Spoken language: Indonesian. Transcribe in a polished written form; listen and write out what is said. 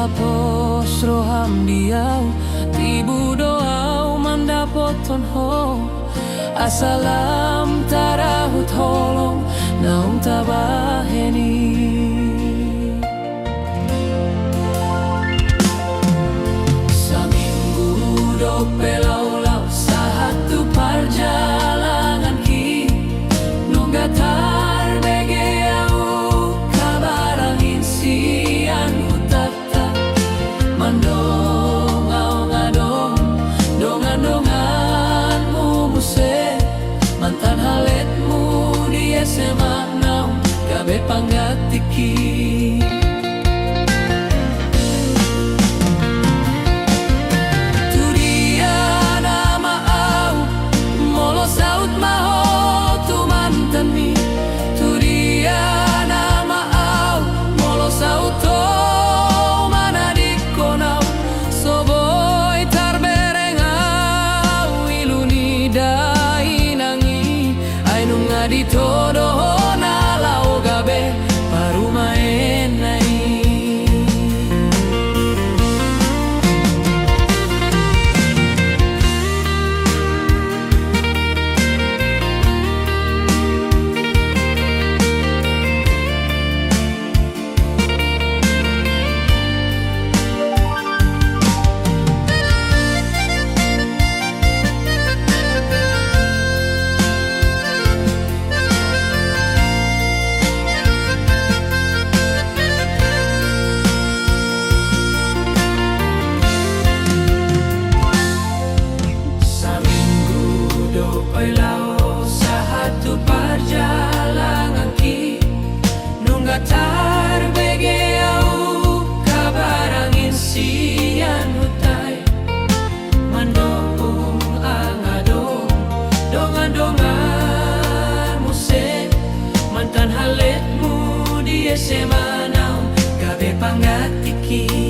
hapus roham diau tibu doau mandapoton ho asalam tarahut holong naum tabaheni saminggu do pelau-lau satu perjalanan ki nunggatar begeau kabar angin sian utata mandongau ngadong dongan-donganmu muse mantan haletmu di SMA now kabe panggatiki di todo na lau gabe baru main nai pelau satu perjalanan ki nunggatar begeau kabar angin sian hutai mandong angadong dongan-dongan muse mantan haletmu di SMA now kabe panggatiki